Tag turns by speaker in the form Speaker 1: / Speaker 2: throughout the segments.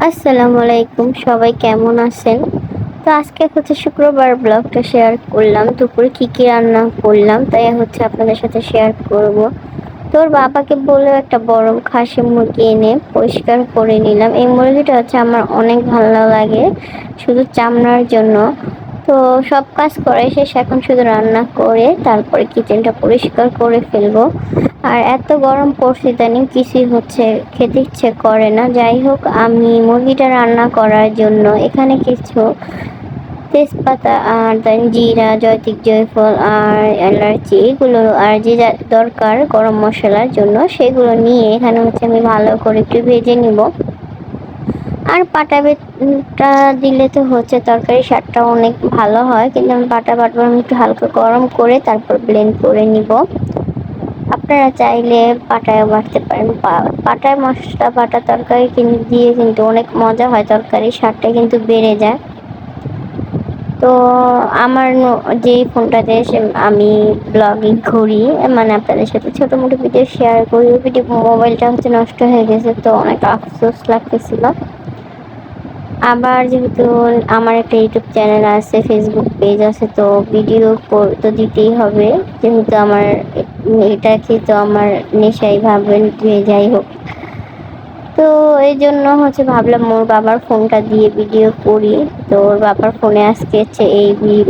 Speaker 1: আসসালামু আলাইকুম, সবাই কেমন আছেন? তো আজকে হচ্ছে শুক্রবার, ব্লগটা শেয়ার করলাম। দুপুরে কি কি রান্না করলাম তাই হচ্ছে আপনাদের সাথে শেয়ার করব। তোর বাবাকে বললেও একটা বড় খাসি মুরগি এনে পরিষ্কার করে নিলাম। এই মুরগিটা হচ্ছে আমার অনেক ভালো লাগে, শুধু চামড়ার জন্য। তো সব কাজ করে শেষ, এখন শুধু রান্না করে তারপরে কিচেনটা পরিষ্কার করে ফেলবো। আর এত গরম পড়ছে ইদানিং, কিছুই হচ্ছে খেতে ইচ্ছে করে না। যাই হোক, আমি মুরগিটা রান্না করার জন্য এখানে কিছু তেজপাতা আর দেন জিরা, জয়ত্রী, জয়ফল আর এলাচি এগুলো আর যে যা দরকার গরম মশলার জন্য সেগুলো নিয়ে এখানে হচ্ছে আমি ভালো করে একটু ভেজে নিব। আর পাটা বেটা দিলে তো হচ্ছে তরকারির স্বাদটা অনেক ভালো হয়, কিন্তু আমি পাটা বাটবো, আমি একটু হালকা গরম করে তারপর ব্লেন্ড করে নিব। আপনারা চাইলে পাটায় বাটতে পারেন। পাটায় মশলা বাটা তরকারি দিয়ে কিন্তু অনেক মজা হয়, তরকারির স্বাদটা কিন্তু বেড়ে যায়। তো আমার যেই ফোনটাতে আমি ব্লগিং করি, মানে আপনাদের সাথে ছোটো মোটো ভিডিও শেয়ার করি, ওই ভিডিও মোবাইলটা হচ্ছে নষ্ট হয়ে গেছে, তো অনেক আফসোস লাগতেছিল। আবার যেহেতু আমার একটা ইউটিউব চ্যানেল আছে, ফেসবুক পেজ আছে, তো ভিডিও তো দিতেই হবে, যেহেতু আমার এটাকে তো আমার নেশাই ভাবেন যে যাই হোক। তো এই জন্য হচ্ছে ভাবলাম ওর বাবার ফোনটা দিয়ে ভিডিও করি। তো ওর বাবার ফোনে আজকে হচ্ছে এই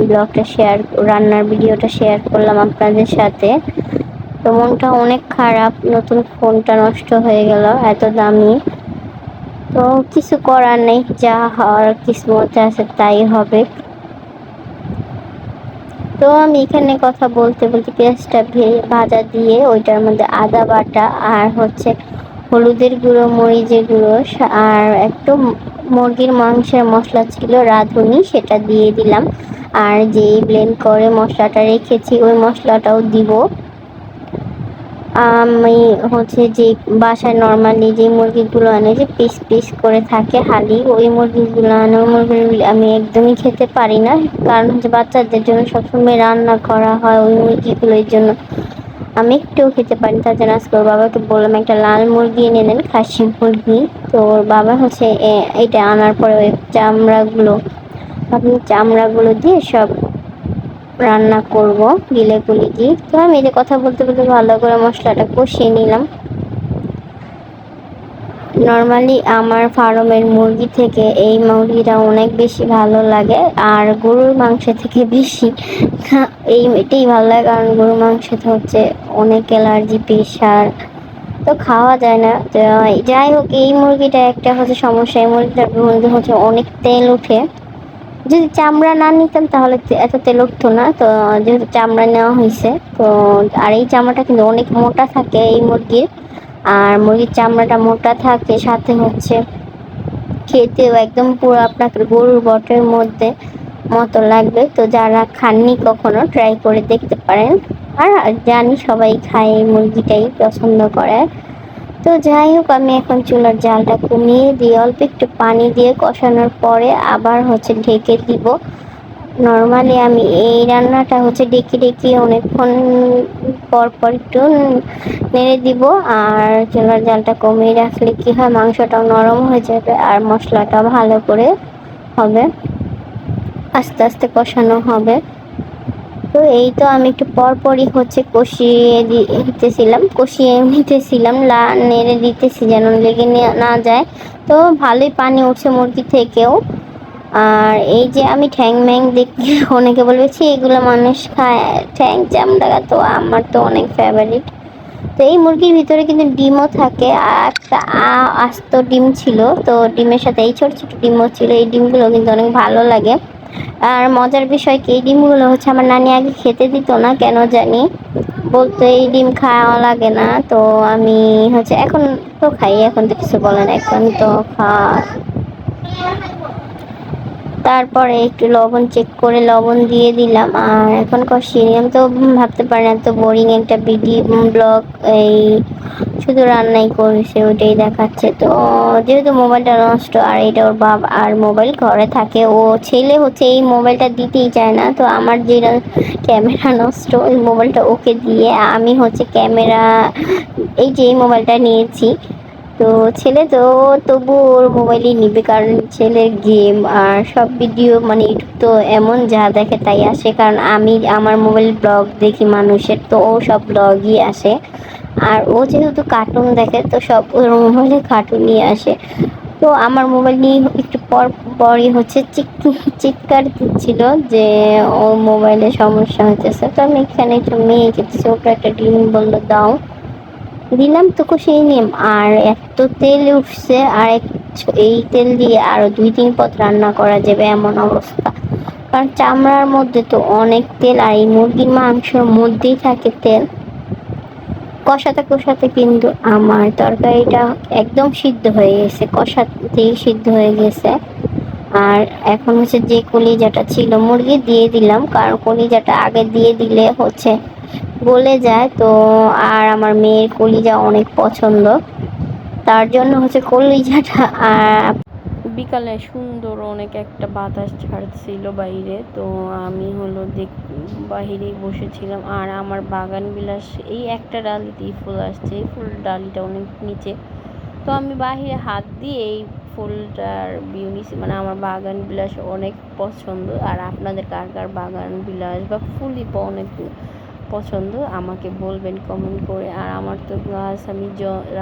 Speaker 1: ব্লগটা শেয়ার, রান্নার ভিডিওটা শেয়ার করলাম আপনাদের সাথে। তো মনটা অনেক খারাপ, নতুন ফোনটা নষ্ট হয়ে গেল, এত দামি। তো কিছু করার নেই, যা হওয়ার কিসমতে আছে তাই হবে। তো আমি এখানে কথা বলতে বলতে পেঁয়াজটা ভাজা দিয়ে ওইটার মধ্যে আদা বাটা আর হচ্ছে হলুদের গুঁড়ো, মরিচের গুঁড়ো আর একটু মুরগির মাংসের মশলা ছিল রাঁধুনি, সেটা দিয়ে দিলাম। আর যেই ব্লেন্ড করে মশলাটা রেখেছি ওই মশলাটাও দিব। আমি হচ্ছে যে বাসায় নর্মালি যে মুরগিগুলো আনে, যে পিস পিস করে থাকে হালি, ওই মুরগিগুলো আনে, ওই মুরগিগুলো আমি একদমই খেতে পারি না। কারণ হচ্ছে বাচ্চাদের জন্য সবসময় রান্না করা হয় ওই মুরগিগুলোর জন্য, আমি একটুও খেতে পারি। তার জন্য আজকে ওর বাবাকে বললাম একটা লাল মুরগি এনে দেন, খাসি মুরগি। তো ওর বাবা হচ্ছে এটা আনার পরে ওই চামড়াগুলো দিয়ে সব রান্না করব গিলে গুলি দিয়ে। তো আমি এই যে কথা বলতে বলতে ভালো করে মশলাটা কষিয়ে নিলাম। নর্মালি আমার ফার্মের মুরগি থেকে এই মুরগিটা অনেক বেশি ভালো লাগে, আর গরুর মাংস থেকে বেশি এটাই ভালো লাগে, কারণ গরুর মাংসতে হচ্ছে অনেক অ্যালার্জি, প্রেশার, তো খাওয়া যায় না। তো যাই হোক, এই মুরগিটা একটা হচ্ছে সমস্যা, এই মুরগিটার মধ্যে হচ্ছে অনেক তেল উঠে। যদি চামড়া না নিতাম তাহলে এত তেল উঠতো না, তো যেহেতু চামড়া নেওয়া হয়েছে তো। আর এই চামড়াটা কিন্তু অনেক মোটা থাকে এই মুরগির, আর মুরগির চামড়াটা মোটা থাকে, সাথে হচ্ছে খেতেও একদম পুরো আপনাকে গরুর বটের মধ্যে মতো লাগবে। তো যারা খাননি কখনো ট্রাই করে দেখতে পারেন। আর জানি সবাই খায়, এই মুরগিটাই পছন্দ করে। তো যাই হোক, আমি এখন চুলার জালটা কমিয়ে দিয়ে অল্প একটু পানি দিয়ে কষানোর পরে আবার হচ্ছে ঢেকে দিব। নর্মালি আমি এই রান্নাটা হচ্ছে ডেকে ডেকে অনেকক্ষণ পর পর একটু নেড়ে দিব। আর চুলার জালটা কমিয়ে রাখলে কি হয়, মাংসটাও নরম হয়ে যাবে আর মশলাটাও ভালো করে হবে, আস্তে আস্তে কষানো হবে। তো এই তো আমি একটু পরপরই হচ্ছে কষিয়ে নিতেছিলাম, নেড়ে দিতেছি যেন লেগে না যায়। তো ভালোই পানি উঠছে মুরগি থেকেও। আর এই যে আমি ঠ্যাং ম্যাং দেখি অনেকে বলবেছি এগুলো মানুষ খায়, ঠ্যাং চামড়া, তো আমার তো অনেক ফেভারিট। তো এই মুরগির ভিতরে কিন্তু ডিমও থাকে, আর একটা আস্ত ডিম ছিল, তো ডিমের সাথে এই ছোট ছোট ডিমও ছিল, এই ডিমগুলো কিন্তু অনেক ভালো লাগে। আর মজার বিষয় কি, এই ডিমগুলো হচ্ছে আমার নানি আগে খেতে দিত না কেন জানি, বলতো এই ডিম খাওয়া লাগে না। তো আমি হচ্ছে এখন তো খাই, এখন তো কিছু বলে না, এখন তো তারপরে একটু লবণ চেক করে লবণ দিয়ে দিলাম, আর এখন কষিয়ে নিলাম। তো ভাবতে পারেন এত বোরিং একটা ব্লগ, এই শুধু রান্নাই করেছে ওইটাই দেখাচ্ছে। তো যেহেতু মোবাইলটা নষ্ট, আর এটা ওর বাবা আর মোবাইল ঘরে থাকে, ও ছেলে হচ্ছে এই মোবাইলটা দিতেই চায় না। তো আমার যেটা ক্যামেরা নষ্ট, ওই মোবাইলটা ওকে দিয়ে আমি হচ্ছে ক্যামেরা, এই যে এই মোবাইলটা নিয়েছি, তো ছেলে তো তবু ওর মোবাইলই নিবে, কারণ ছেলের গেম আর সব ভিডিও মানে ইউটিউব তো এমন যা দেখে তাই আসে, কারণ আমি আমার মোবাইল ব্লগ দেখি মানুষের, তো ও সব ব্লগই আসে। আর ও যেহেতু কার্টুন দেখে তো সব ওর মোবাইলে কার্টুনই আসে। তো আমার মোবাইল নিয়ে একটু পরই হচ্ছে চিৎকার দিচ্ছিল যে ও মোবাইলে সমস্যা হইতেছে। তো আমি এখানে একটু মেয়ে যেতেছে, ওকে একটা ডিম বললো দাও, দিলাম তো সেই নিয়ম। আর এত তেল উঠছে, আর এই তেল দিয়ে আরো 2-3 পদ রান্না করা যাবে এমন অবস্থা, কারণ চামড়ার মধ্যে তো অনেক তেল, আর এই মুরগির মাংসের মধ্যেই থাকে তেল। কষাতে কষাতে কিন্তু আমার তরকারিটা একদম সিদ্ধ হয়ে গেছে, কষাতেই সিদ্ধ হয়ে গেছে। আর এখন হচ্ছে যে কলিজাটা ছিল মুরগি দিয়ে দিলাম, কারণ কলিজাটা আগে দিয়ে দিলে হচ্ছে গলে যায়। তো আর আমার মেয়ের কলিজা অনেক পছন্দ, তার জন্য হচ্ছে কলিজাটা।
Speaker 2: বিকালে সুন্দর অনেক একটা বাতাস ছাড়ছিল বাইরে, তো আমি হলো বাহিরেই বসেছিলাম। আর আমার বাগান বিলাস এই একটা ডালিতেই ফুল আসছে, এই ফুল ডালিটা অনেক নিচে, তো আমি বাহিরে হাত দিয়ে এই ফুলটার ভিউ নিছি। মানে আমার বাগান বিলাস অনেক পছন্দ। আর আপনাদের কার কার বাগান বিলাস বা ফুলই অনেক পছন্দ আমাকে বলবেন কমেন্ট করে। আর আমার তো গাছ, আমি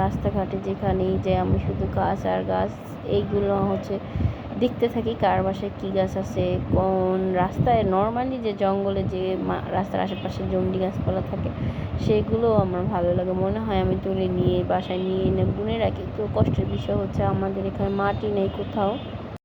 Speaker 2: রাস্তাঘাটে যেখানেই যাই আমি শুধু গাছ আর গাছ, এইগুলো হচ্ছে দেখতে থাকি কার বাসায় কী গাছ আছে, কোন রাস্তায় নর্মালি যে জঙ্গলে যে রাস্তার আশেপাশে জংলি গাছপালা থাকে সেগুলো আমার ভালো লাগে, মনে হয় আমি তুলে নিয়ে বাসায় নিয়ে এনে বুনে রাখি। তো কষ্টের বিষয় হচ্ছে আমাদের এখানে মাটি নেই কোথাও,